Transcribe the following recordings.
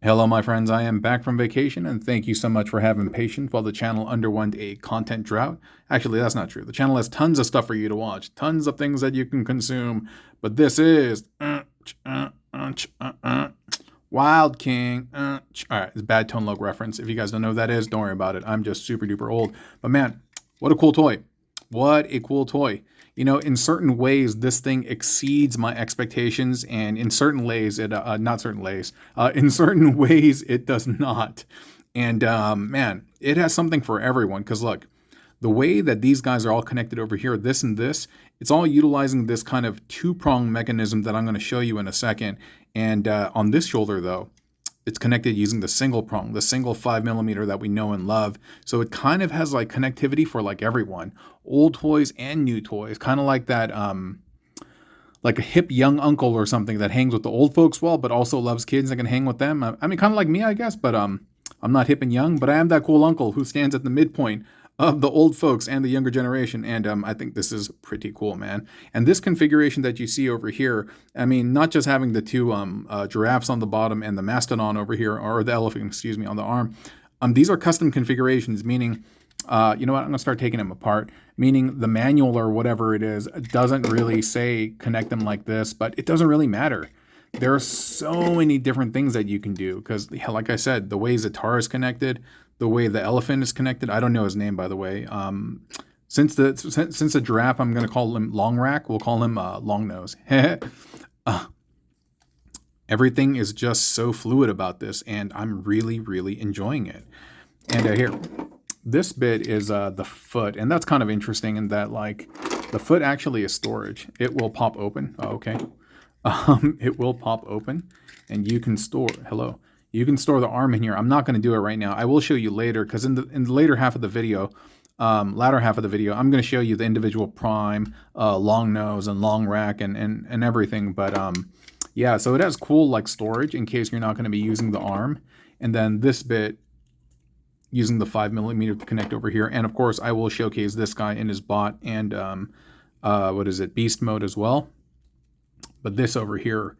Hello, my friends. I am back from vacation, and thank you so much for having patience while the channel underwent a content drought. Actually, that's not true. The channel has tons of stuff for you to watch, tons of things that you can consume, but this is Wild King. All right, it's a bad tone loc reference. If you guys don't know what that is, don't worry about it. I'm just super duper old. But man, what a cool toy. What a cool toy. You know, in certain ways, this thing exceeds my expectations, and in certain ways, in certain ways, it does not. And man, it has something for everyone. Because look, the way that these guys are all connected over here, this and this, it's all utilizing this kind of two-prong mechanism that I'm going to show you in a second. And on this shoulder, though, it's connected using the single prong, the single 5mm that we know and love. So it kind of has like connectivity for like everyone, old toys and new toys, kind of like that, like a hip young uncle or something that hangs with the old folks well, but also loves kids and can hang with them. I mean, kind of like me, I guess, but I'm not hip and young, but I am that cool uncle who stands at the midpoint of the old folks and the younger generation. And I think this is pretty cool, man. And this configuration that you see over here, I mean, not just having the two giraffes on the bottom and the mastodon over here, or the elephant, excuse me, on the arm. These are custom configurations, meaning, you know what, I'm going to start taking them apart, meaning the manual or whatever it is doesn't really say connect them like this, but it doesn't really matter. There are so many different things that you can do because, like I said, the way Zatar is connected, the way the elephant is connected. I don't know his name, by the way. Since the giraffe, I'm going to call him Long Rack. We'll call him Long Nose. Everything is just so fluid about this, and I'm really, really enjoying it. And here, this bit is the foot, and that's kind of interesting in that, like, the foot actually is storage. It will pop open. Oh, okay. It will pop open, and you can store. Hello. You can store the arm in here. I'm not going to do it right now. I will show you later because in the later half of the video, latter half of the video, I'm going to show you the individual prime, long nose, and long rack, and everything. But yeah, so it has cool like storage in case you're not going to be using the arm, and then this bit using the 5mm to connect over here. And of course, I will showcase this guy in his bot and what is it, beast mode as well. But this over here,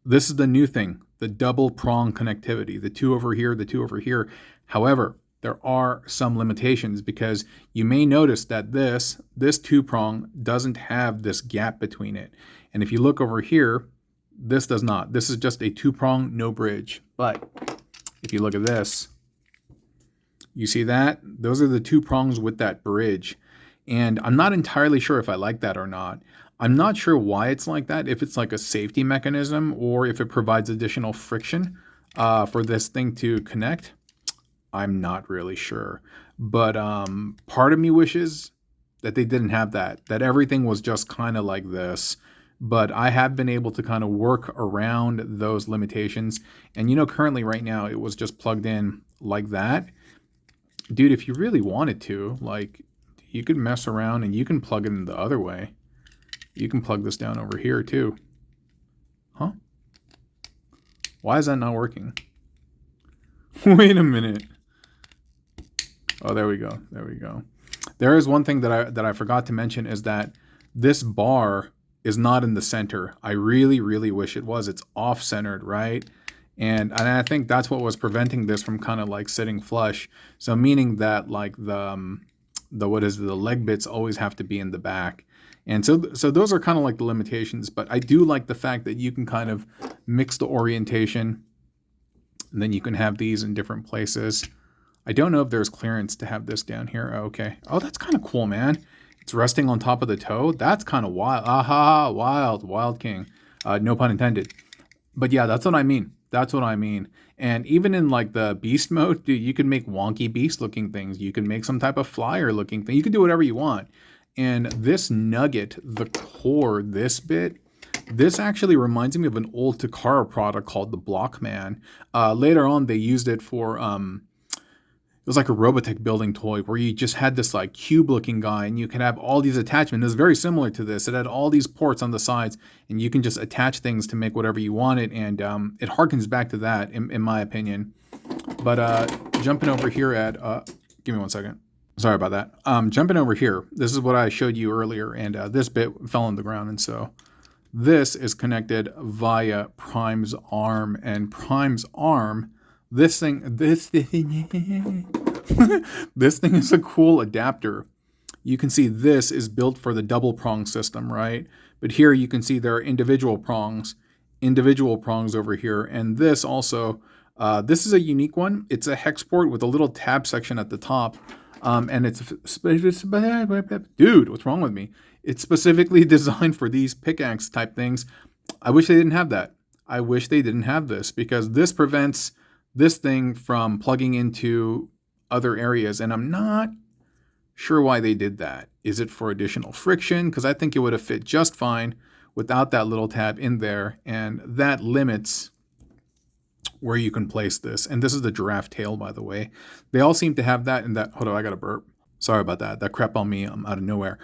this is the new thing, the double prong connectivity, the two over here, the two over here. However, there are some limitations because you may notice that this two prong doesn't have this gap between it. And if you look over here, this does not. This is just a two prong, no bridge. But if you look at this, you see that? Those are the two prongs with that bridge. And I'm not entirely sure if I like that or not. I'm not sure why it's like that, if it's like a safety mechanism or if it provides additional friction for this thing to connect. I'm not really sure. But part of me wishes that they didn't have that everything was just kind of like this. But I have been able to kind of work around those limitations. And you know, currently right now, it was just plugged in like that. Dude, if you really wanted to, like, you could mess around and you can plug it in the other way. You can plug this down over here too. Huh? Why is that not working? Wait a minute. Oh, there we go. There we go. There is one thing that I forgot to mention is that this bar is not in the center. I really, really wish it was. It's off-centered, right? And I think that's what was preventing this from kind of like sitting flush. So meaning that like the leg bits always have to be in the back. And so those are kind of like the limitations, but I do like the fact that you can kind of mix the orientation and then you can have these in different places. I don't know if there's clearance to have this down here. Okay. Oh, that's kind of cool, man. It's resting on top of the toe. That's kind of wild. Aha, wild king. No pun intended. But yeah, that's what I mean. That's what I mean. And even in like the beast mode, dude, you can make wonky beast looking things. You can make some type of flyer looking thing. You can do whatever you want. And this nugget, the core, this bit, this actually reminds me of an old Takara product called the Blockman. Later on, they used it for, it was like a Robotech building toy where you just had this like cube looking guy and you could have all these attachments. It was very similar to this. It had all these ports on the sides and you can just attach things to make whatever you wanted. And it harkens back to that in my opinion. But jumping over here at, give me one second. Sorry about that. Jumping over here, this is what I showed you earlier, and this bit fell on the ground, and so This is connected via Prime's arm, and Prime's arm, this thing, this thing is a cool adapter. You can see this is built for the double prong system, right? But here you can see there are individual prongs over here. And this also, this is a unique one. It's a hex port with a little tab section at the top. And it's, dude, what's wrong with me? It's specifically designed for these pickaxe type things. I wish they didn't have that. I wish they didn't have this, because this prevents this thing from plugging into other areas. And I'm not sure why they did that. Is it for additional friction? Because I think it would have fit just fine without that little tab in there. And that limits where you can place this. And this is the giraffe tail, by the way. They all seem to have that in that. Hold on, I got a burp. Sorry about that. That crept on me out of nowhere.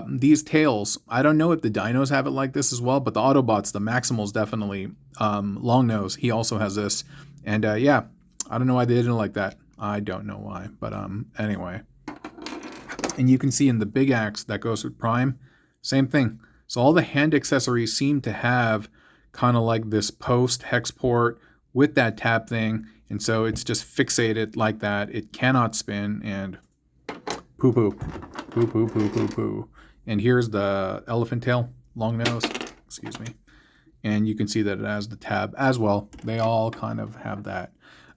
These tails, I don't know if the dinos have it like this as well, but the Autobots, the Maximals definitely. Longnose, he also has this. And yeah, I don't know why they didn't like that. I don't know why. But anyway. And you can see in the big axe that goes with Prime, same thing. So all the hand accessories seem to have kind of like this post hex port with that tab thing. And so it's just fixated like that. It cannot spin, and poo poo, poo poo, poo poo, poo. And here's the elephant tail, long nose, excuse me. And you can see that it has the tab as well. They all kind of have that.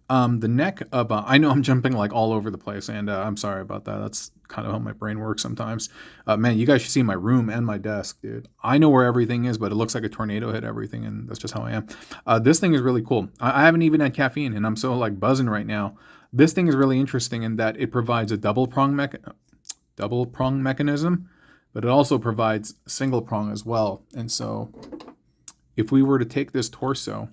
The neck of, I know I'm jumping like all over the place, and I'm sorry about that. That's kind of how my brain works sometimes. Man, you guys should see my room and my desk, dude. I know where everything is, but it looks like a tornado hit everything, and that's just how I am. This thing is really cool. I haven't even had caffeine, and I'm so like buzzing right now. This thing is really interesting in that it provides a double prong mechanism, but it also provides single prong as well. And so if we were to take this torso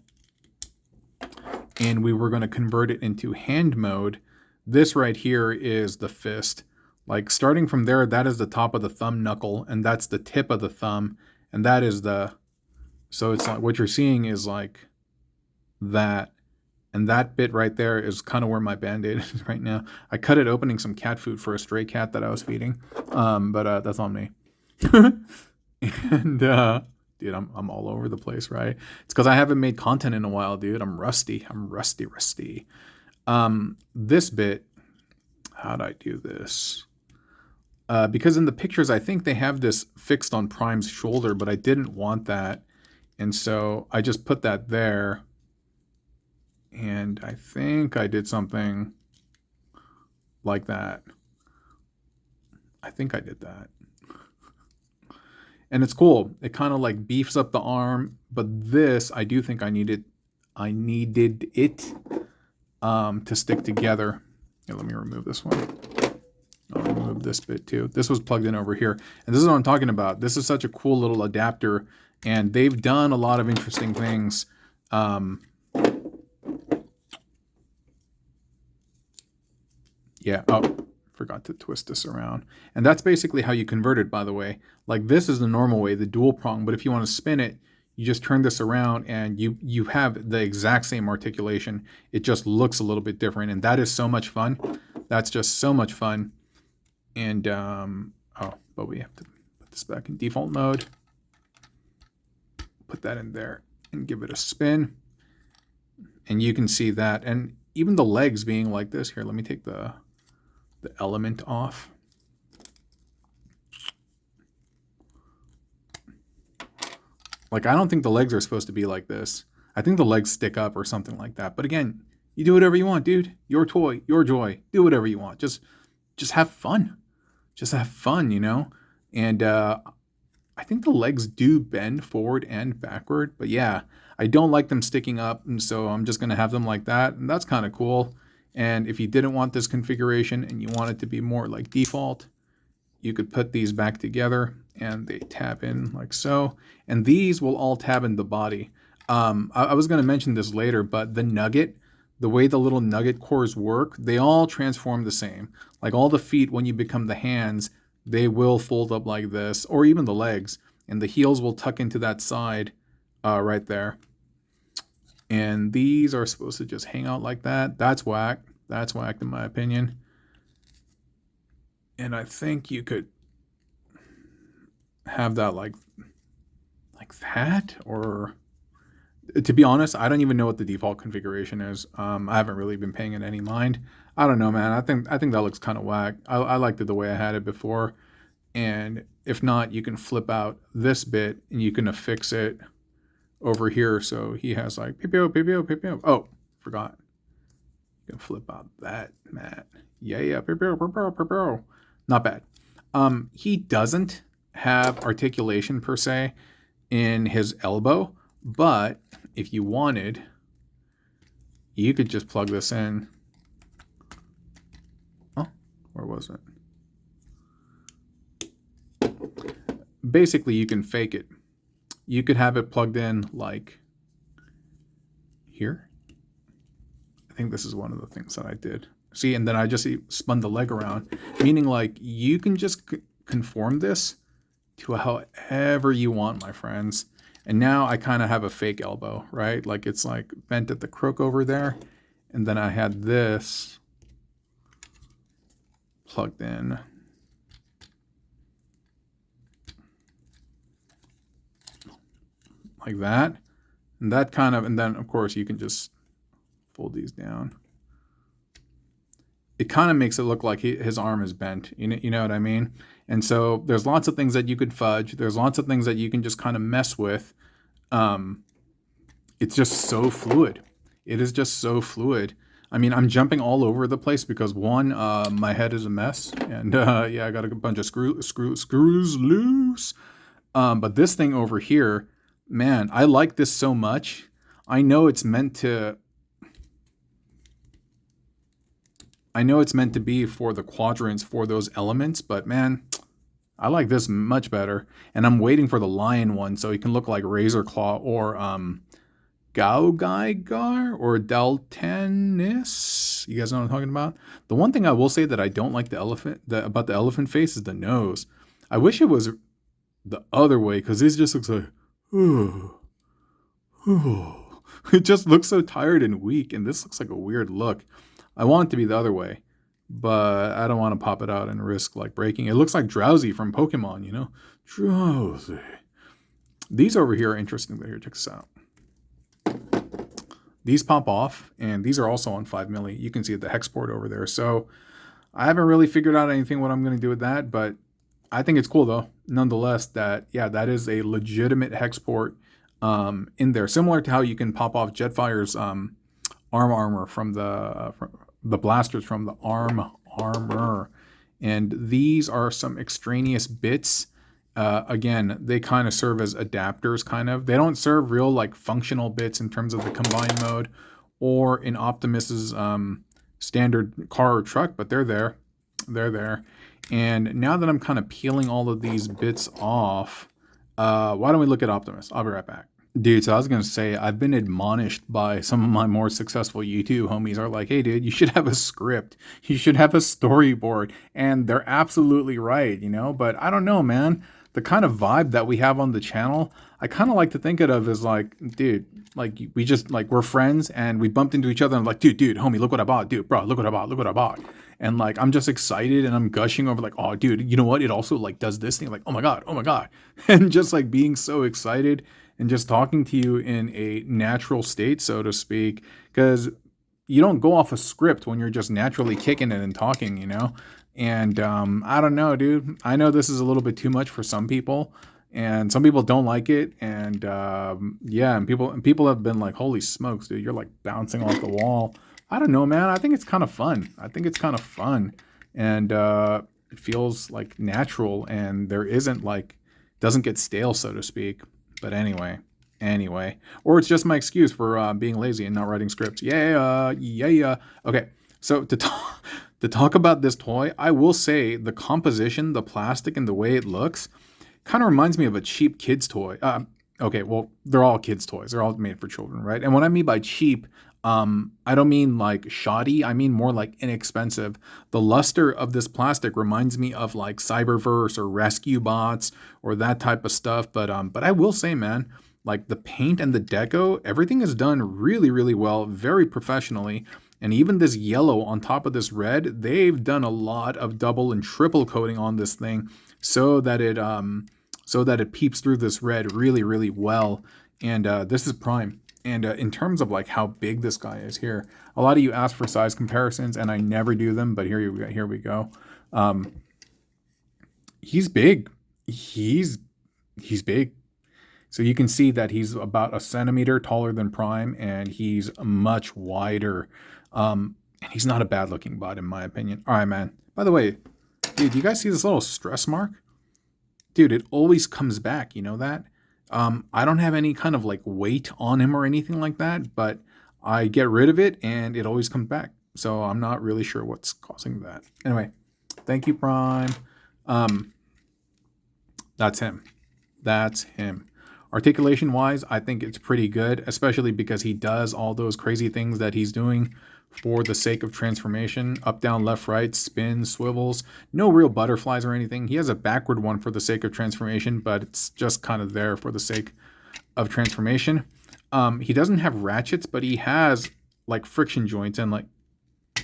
and we were going to convert it into hand mode, this right here is the fist. Like starting from there, that is the top of the thumb knuckle, and that's the tip of the thumb, and that is the, so it's like what you're seeing is like that, and that bit right there is kind of where my band-aid is right now. I cut it opening some cat food for a stray cat that I was feeding, but that's on me. And dude, I'm all over the place, right? It's because I haven't made content in a while, dude. I'm rusty. This bit, how'd I do this? Because in the pictures, I think they have this fixed on Prime's shoulder, but I didn't want that. And so I just put that there. And I think I did something like that. I think I did that. And it's cool. It kind of like beefs up the arm, but this, I do think I needed it to stick together. Here, let me remove this one. I'll remove this bit too. This was plugged in over here. And this is what I'm talking about. This is such a cool little adapter, and they've done a lot of interesting things. Yeah, oh, forgot to twist this around. And that's basically how you convert it, by the way. Like this is the normal way, the dual prong, but if you want to spin it, you just turn this around and you have the exact same articulation. It just looks a little bit different, and that is so much fun. That's just so much fun. And, but we have to put this back in default mode. Put that in there and give it a spin. And you can see that. And even the legs being like this. Here, let me take the element off. Like, I don't think the legs are supposed to be like this. I think the legs stick up or something like that. But again, you do whatever you want, dude. Your toy, your joy. Do whatever you want. Just have fun. Just have fun, you know? And I think the legs do bend forward and backward. But yeah, I don't like them sticking up. And so I'm just going to have them like that. And that's kind of cool. And if you didn't want this configuration and you want it to be more like default, you could put these back together and they tab in like so. And these will all tab in the body. I was going to mention this later, but the nugget, the way the little nugget cores work, they all transform the same. Like all the feet, when you become the hands, they will fold up like this, or even the legs. And the heels will tuck into that side right there. And these are supposed to just hang out like that. That's whack. That's whack in my opinion. And I think you could have that like like that, or to be honest, I don't even know what the default configuration is. I haven't really been paying it any mind. I don't know, man. I think that looks kind of whack. I liked it the way I had it before. And if not, you can flip out this bit and you can affix it over here. So he has like PPO, PPO, PPO. Oh, forgot. You can flip out that, Matt. Yeah, PPO, PPO, PPO. Not bad. He doesn't have articulation per se in his elbow, but if you wanted, you could just plug this in. Oh, where was it? Basically, you can fake it. You could have it plugged in like here. I think this is one of the things that I did. See, and then I just spun the leg around, meaning like you can just conform this to however you want, my friends. And now I kind of have a fake elbow, right? Like it's like bent at the crook over there. And then I had this plugged in. Like that. And that kind of, and then of course you can just fold these down. It kind of makes it look like his arm is bent. You know what I mean? And so there's lots of things that you could fudge. There's lots of things that you can just kind of mess with. It's just so fluid. It is just so fluid. I mean, I'm jumping all over the place because one, my head is a mess. And yeah, I got a bunch of screws loose. But this thing over here, man, I like this so much. I know it's meant to be for the quadrants, for those elements, but man, I like this much better. And I'm waiting for the lion one so it can look like Razor Claw or Gaugaigar or Daltanis. You guys know what I'm talking about? The one thing I will say that I don't like about the elephant face is the nose. I wish it was the other way because this just looks like, it just looks so tired and weak, and this looks like a weird look. I want it to be the other way, but I don't want to pop it out and risk like breaking. It looks like Drowsy from Pokemon, you know? Drowsy. These over here are interesting. Here, check this out. These pop off, and these are also on 5 milli. You can see the hex port over there. So I haven't really figured out anything what I'm going to do with that, but I think it's cool though. Nonetheless, that is a legitimate hex port in there, similar to how you can pop off Jetfire's arm armor from the blasters from the arm armor. And these are some extraneous bits. Again, they kind of serve as adapters, kind of. They don't serve real like functional bits in terms of the combine mode or in Optimus's standard car or truck, but they're there. They're there. And now that I'm kind of peeling all of these bits off, why don't we look at Optimus? I'll be right back. Dude, so I was going to say, I've been admonished by some of my more successful YouTube homies are like, hey, dude, you should have a script. You should have a storyboard. And they're absolutely right, you know? But I don't know, man. The kind of vibe that we have on the channel, I kind of like to think of as like, dude, like we just like, we're friends and we bumped into each other and I'm like, dude, homie, look what I bought. Dude, bro, look what I bought. And like, I'm just excited and I'm gushing over like, oh, dude, you know what? It also like does this thing. Like, oh my God. And just like being so excited and just talking to you in a natural state, so to speak, because you don't go off a script when you're just naturally kicking it and talking, you know? And I don't know, dude. I know this is a little bit too much for some people, and some people don't like it. And yeah, and people have been like, holy smokes, dude, you're like bouncing off the wall. I don't know, man. I think it's kind of fun. And it feels like natural, and there isn't like, doesn't get stale, so to speak. But anyway, or it's just my excuse for being lazy and not writing scripts. Yeah. Okay, so to talk about this toy, I will say the composition, the plastic, and the way it looks kind of reminds me of a cheap kid's toy. Okay, well, they're all kids' toys. They're all made for children, right? And what I mean by cheap, I don't mean like shoddy. I mean more like inexpensive. The luster of this plastic reminds me of like Cyberverse or Rescue Bots or that type of stuff. But I will say, man, like the paint and the deco, everything is done really, really well, very professionally. And even this yellow on top of this red, they've done a lot of double and triple coating on this thing so that it so that it peeps through this red really, really well. And this is Prime. And in terms of like how big this guy is here, a lot of you ask for size comparisons, and I never do them, but here we go. He's big. He's big. So you can see that he's about a centimeter taller than Prime, and he's much wider. And he's not a bad looking bot in my opinion. All right, man. By the way, dude, do you guys see this little stress mark? Dude, it always comes back. You know that? I don't have any kind of like weight on him or anything like that, but I get rid of it and it always comes back. So I'm not really sure what's causing that. Anyway, thank you, Prime. That's him. That's him. Articulation wise, I think it's pretty good, especially because he does all those crazy things that he's doing for the sake of transformation. Up, down, left, right, spins, swivels. No real butterflies or anything. He has a backward one for the sake of transformation, but it's just kind of there for the sake of transformation. He doesn't have ratchets, but he has like friction joints, and like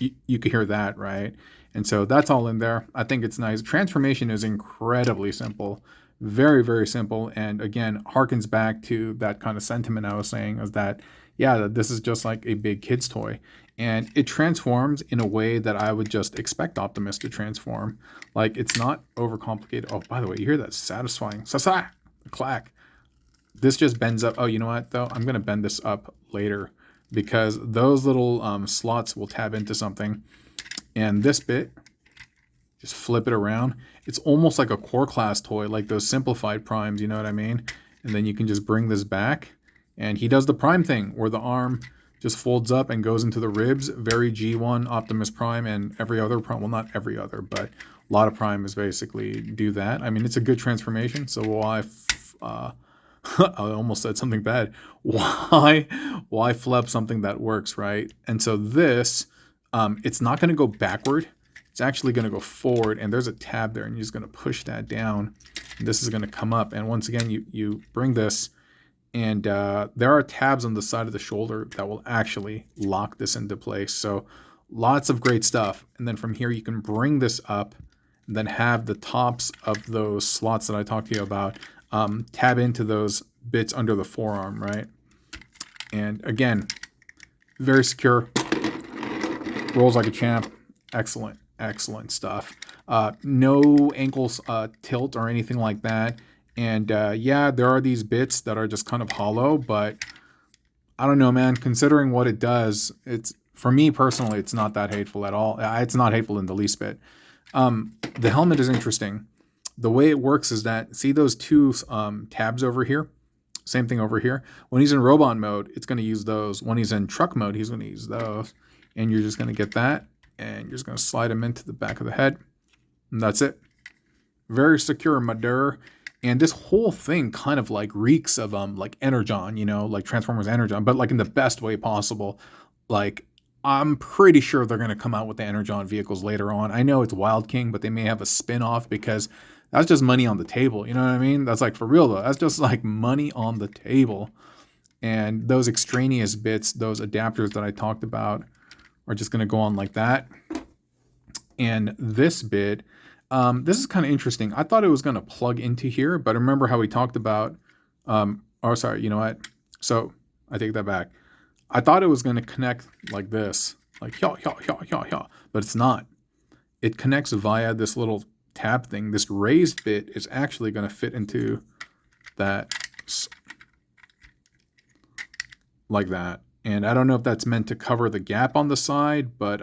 you can hear that, right? And so that's all in there. I think it's nice. Transformation is incredibly simple. Very, very simple. And again, harkens back to that kind of sentiment I was saying, is that, yeah, this is just like a big kid's toy. And it transforms in a way that I would just expect Optimus to transform. Like, it's not overcomplicated. Oh, by the way, you hear that satisfying sa-sa clack. This just bends up. Oh, you know what, though? I'm going to bend this up later because those little slots will tab into something. And this bit, just flip it around. It's almost like a core class toy, like those simplified Primes, you know what I mean? And then you can just bring this back. And he does the Prime thing where the arm just folds up and goes into the ribs. Very G1 Optimus Prime and every other Prime. Well, not every other, but a lot of Primes basically do that. I mean, it's a good transformation. So why... I almost said something bad. Why flub something that works, right? And so this, it's not going to go backward. It's actually going to go forward, and there's a tab there, and you're just going to push that down. And this is going to come up, and once again, you bring this, and there are tabs on the side of the shoulder that will actually lock this into place. So lots of great stuff. And then from here, you can bring this up, and then have the tops of those slots that I talked to you about tab into those bits under the forearm, right? And again, very secure, rolls like a champ. Excellent, excellent stuff. No ankles tilt or anything like that. And yeah, there are these bits that are just kind of hollow, but I don't know, man. Considering what it does, it's, for me personally, it's not that hateful at all. It's not hateful in the least bit. The helmet is interesting. The way it works is that, see those two tabs over here? Same thing over here. When he's in robot mode, it's going to use those. When he's in truck mode, he's going to use those. And you're just going to get that, and you're just going to slide him into the back of the head. And that's it. Very secure, Madur. And this whole thing kind of like reeks of like Energon, you know, like Transformers Energon, but like in the best way possible. Like, I'm pretty sure they're going to come out with the Energon vehicles later on. I know it's Wild King, but they may have a spin-off because that's just money on the table. You know what I mean? That's like, for real though. That's just like money on the table. And those extraneous bits, those adapters that I talked about, are just going to go on like that. And this bit, this is kind of interesting. I thought it was going to plug into here, but remember how we talked about, oh, sorry, you know what? So I take that back. I thought it was going to connect like this, like but it's not. It connects via this little tab thing. This raised bit is actually going to fit into that like that. And I don't know if that's meant to cover the gap on the side, but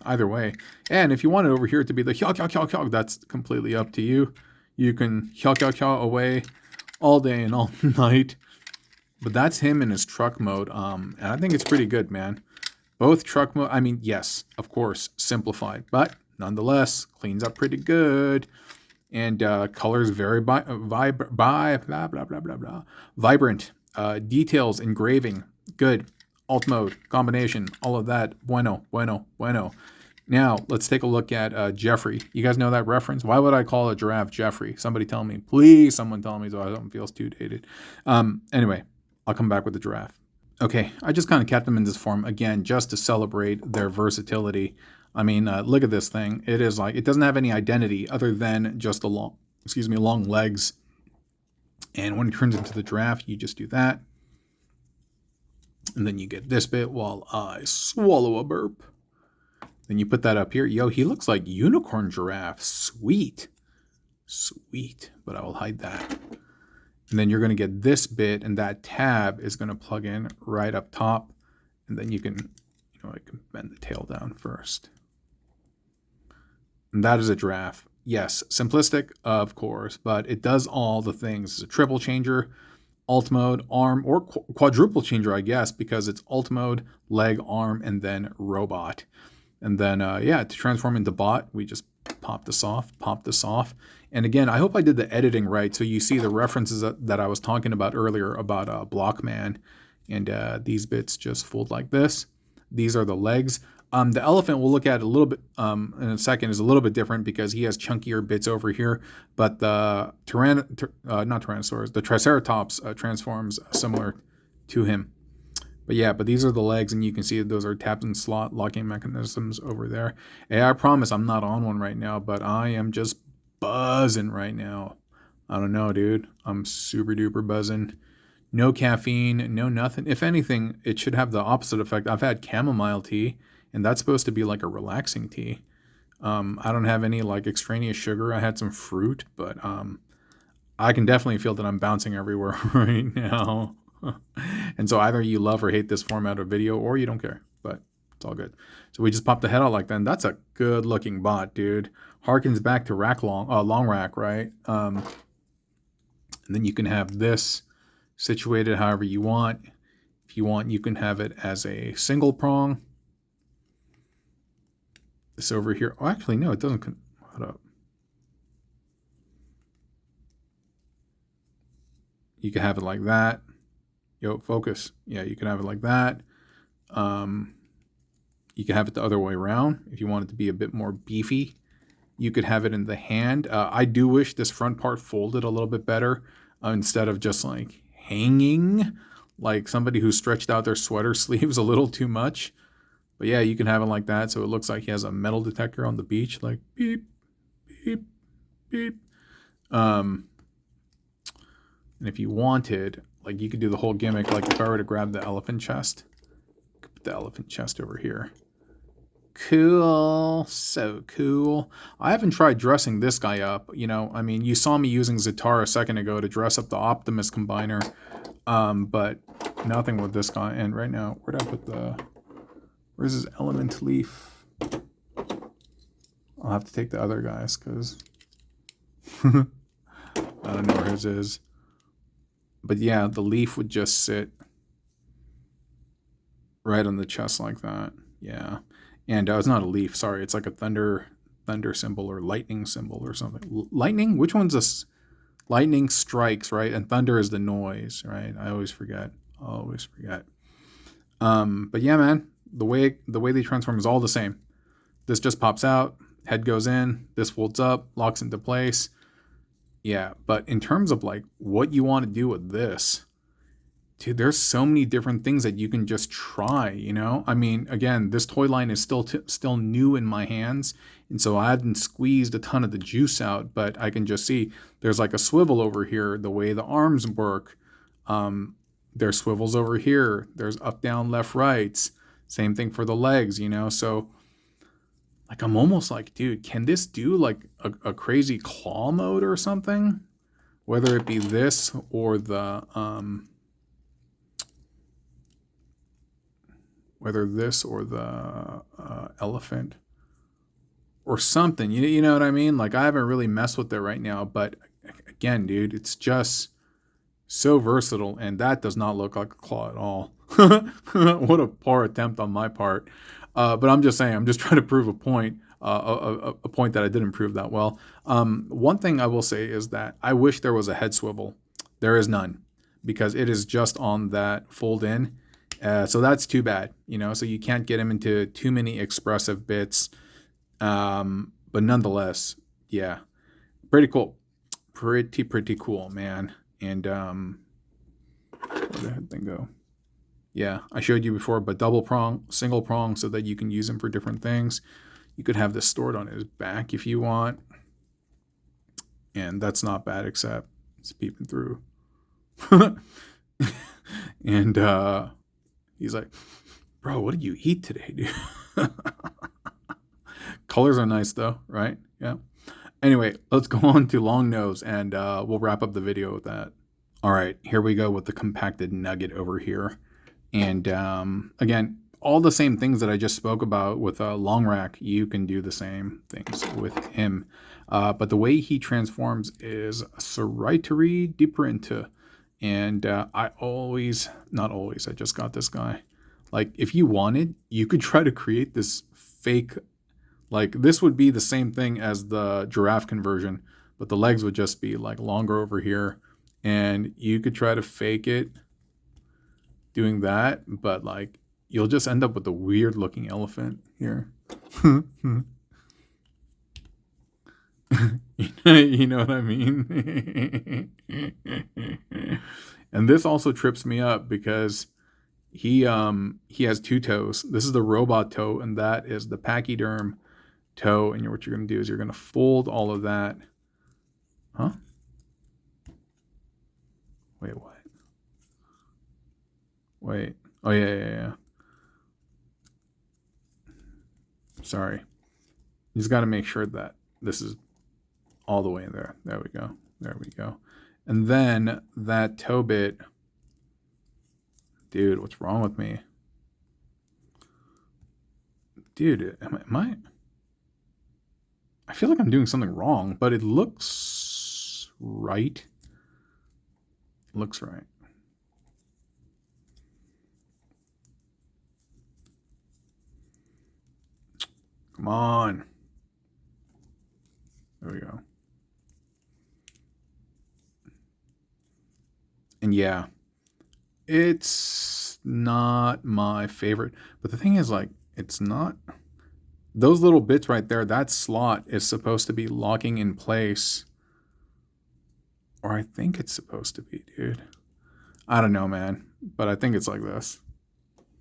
either way. And if you want it over here to be the that's completely up to you. You can away all day and all night. But that's him in his truck mode. And I think it's pretty good, man. Both truck mode, I mean, yes, of course, simplified, but nonetheless, cleans up pretty good. And colors very vibrant. Details, engraving, good. Alt mode, combination, all of that. Bueno. Now, let's take a look at Jeffrey. You guys know that reference? Why would I call a giraffe Jeffrey? Somebody tell me. Please, someone tell me so I don't feel too dated. Anyway, I'll come back with the giraffe. Okay, I just kind of kept them in this form, again, just to celebrate their versatility. I mean, look at this thing. It is like, it doesn't have any identity other than just the long legs And when it turns into the giraffe, you just do that. And then you get this bit while I swallow a burp. Then you put that up here. Yo, he looks like unicorn giraffe. Sweet. Sweet. But I will hide that. And then you're going to get this bit, and that tab is going to plug in right up top. And then you can, I can bend the tail down first. And that is a giraffe. Yes, simplistic, of course, but it does all the things. It's a triple changer, alt mode, arm, or quadruple changer, I guess, because it's alt mode, leg, arm, and then robot. And then, to transform into bot, we just pop this off. And again, I hope I did the editing right. So you see the references that I was talking about earlier about Blockman. And these bits just fold like this. These are the legs. The elephant we'll look at a little bit in a second is a little bit different because he has chunkier bits over here. But the the Triceratops transforms similar to him. But these are the legs, and you can see that those are tab and slot locking mechanisms over there. Hey, I promise I'm not on one right now, but I am just buzzing right now. I don't know, dude. I'm super duper buzzing. No caffeine, no nothing. If anything, it should have the opposite effect. I've had chamomile tea, and that's supposed to be like a relaxing tea. I don't have any like extraneous sugar. I had some fruit, but I can definitely feel that I'm bouncing everywhere right now. And so either you love or hate this format of video, or you don't care, but it's all good. So we just pop the head out like that, and that's a good looking bot, dude. Harkens back to long rack, right? And then you can have this situated however you want. If you want, you can have it as a single prong. This over here. Oh, actually, no, it doesn't. Hold up. You can have it like that. Yo, focus. Yeah, you can have it like that. You can have it the other way around if you want it to be a bit more beefy. You could have it in the hand. I do wish this front part folded a little bit better instead of just like hanging like somebody who stretched out their sweater sleeves a little too much. But yeah, you can have it like that. So it looks like he has a metal detector on the beach, like beep, beep, beep. And if you wanted, like you could do the whole gimmick. Like if I were to grab the elephant chest, put the elephant chest over here. Cool. So cool. I haven't tried dressing this guy up. I mean, you saw me using Zatara a second ago to dress up the Optimus combiner. But nothing with this guy. And right now, where's his element leaf? I'll have to take the other guys because I don't know where his is. But yeah, the leaf would just sit right on the chest like that. Yeah. And it's not a leaf, sorry. It's like a thunder symbol or lightning symbol or something. Lightning? Which one's this? Lightning strikes, right? And thunder is the noise, right? I always forget. But yeah, man, the way they transform is all the same. This just pops out, head goes in, this folds up, locks into place. Yeah, but in terms of like what you want to do with this, dude, there's so many different things that you can just try, I mean, again, this toy line is still new in my hands, and so I haven't squeezed a ton of the juice out, but I can just see there's like a swivel over here, the way the arms work. There's swivels over here. There's up, down, left, rights. Same thing for the legs, so like I'm almost like, dude, can this do like a crazy claw mode or something? Whether it be this or the elephant or something, you know what I mean? Like I haven't really messed with it right now, but again, dude, it's just so versatile, and that does not look like a claw at all. What a poor attempt on my part. But I'm just saying, I'm just trying to prove a point that I didn't prove that well. One thing I will say is that I wish there was a head swivel. There is none, because it is just on that fold in. So that's too bad, so you can't get him into too many expressive bits. But nonetheless, yeah, pretty cool. Pretty cool, man. And where'd the head thing go? Yeah, I showed you before, but double prong, single prong, so that you can use them for different things. You could have this stored on his back if you want. And that's not bad, except It's peeping through. And he's like, bro, what did you eat today, dude? Colors are nice though, right? Yeah. Anyway, let's go on to long nose, and we'll wrap up the video with that. All right, here we go with the compacted nugget over here. And again, all the same things that I just spoke about with long rack, you can do the same things with him. But the way he transforms is Saraitari Diprinta. And I just got this guy. Like, if you wanted, you could try to create this fake, like, this would be the same thing as the giraffe conversion, but the legs would just be like longer over here. And you could try to fake it doing that, but like, you'll just end up with a weird looking elephant here. You know what I mean? And this also trips me up because he has two toes. This is the robot toe, and that is the pachyderm toe. And what you're going to do is you're going to fold all of that. Huh? Wait, what? Wait. Oh, yeah. Sorry. You just got to make sure that this is all the way in there. There we go. And then that toe bit. Dude, what's wrong with me? Dude, am I? I feel like I'm doing something wrong, but it looks right. Looks right. Come on. There we go. And yeah, it's not my favorite. But the thing is, like, it's not. Those little bits right there, that slot is supposed to be locking in place. Or I think it's supposed to be, dude. I don't know, man. But I think it's like this.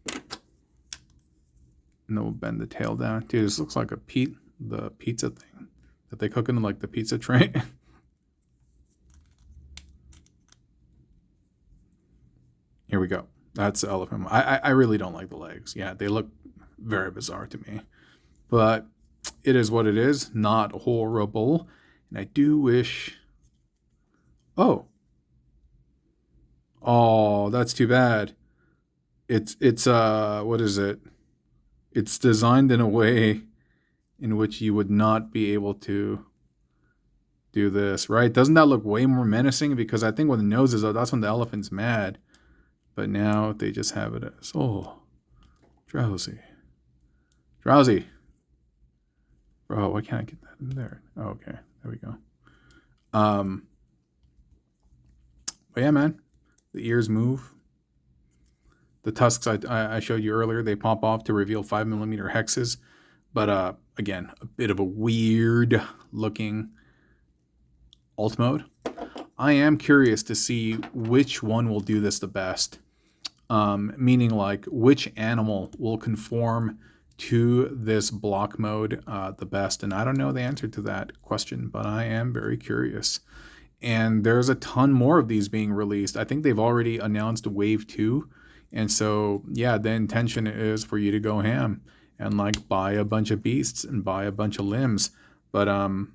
And then we'll bend the tail down. Dude, this looks like the pizza thing that they cook in like the pizza tray. Here we go. That's the elephant. I really don't like the legs. Yeah, they look very bizarre to me. But it is what it is. Not horrible. And I do wish... Oh, that's too bad. It's what is it? It's designed in a way in which you would not be able to do this, right? Doesn't that look way more menacing? Because I think when the nose is up, that's when the elephant's mad. But now they just have it as, drowsy. Drowsy. Bro, why can't I get that in there? Oh, okay, there we go. But yeah, man, the ears move. The tusks I showed you earlier, they pop off to reveal 5mm hexes. But again, a bit of a weird looking alt mode. I am curious to see which one will do this the best. Meaning like which animal will conform to this block mode the best. And I don't know the answer to that question, but I am very curious. And there's a ton more of these being released. I think they've already announced Wave 2. And so, yeah, the intention is for you to go ham and like buy a bunch of beasts and buy a bunch of limbs. But, oh,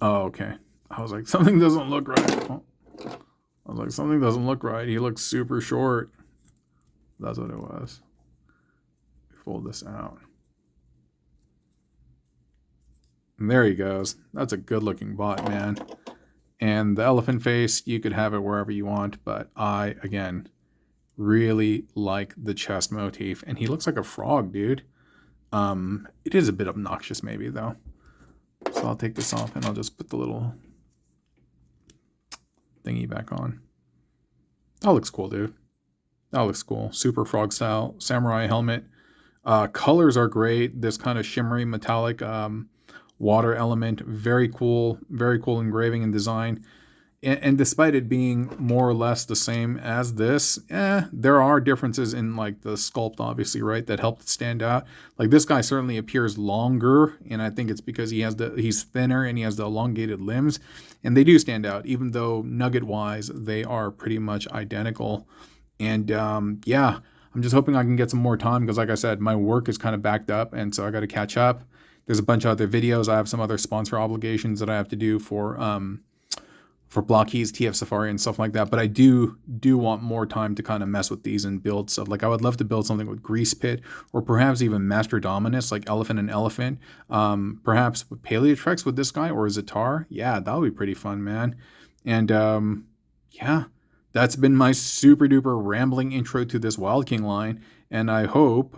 okay. I was like, something doesn't look right. I was like, something doesn't look right. He looks super short. That's what it was. Fold this out. And there he goes. That's a good looking bot, man. And the elephant face, you could have it wherever you want, but I, again, really like the chest motif. And he looks like a frog, dude. It is a bit obnoxious maybe, though. So I'll take this off and I'll just put the little thingy back on. That looks cool, dude. That looks cool. Super frog style samurai helmet. Colors are great. This kind of shimmery metallic water element. Very cool engraving and design. and despite it being more or less the same as this, there are differences in like the sculpt, obviously, right, that help it stand out. Like this guy certainly appears longer, and I think it's because he's thinner and he has the elongated limbs, and they do stand out, even though nugget wise they are pretty much identical. And yeah, I'm just hoping I can get some more time because, like I said, my work is kind of backed up, and so I got to catch up. There's a bunch of other videos. I have some other sponsor obligations that I have to do for Block Keys, TF Safari, and stuff like that. But I do want more time to kind of mess with these and build stuff. Like I would love to build something with Grease Pit, or perhaps even Master Dominus, like Elephant and Elephant. Perhaps with Paleotrex with this guy, or Zatar. Yeah, that would be pretty fun, man. And yeah, that's been my super duper rambling intro to this Wild King line. And I hope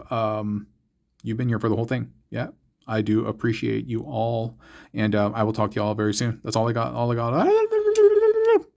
you've been here for the whole thing. Yeah, I do appreciate you all. And I will talk to you all very soon. That's all I got.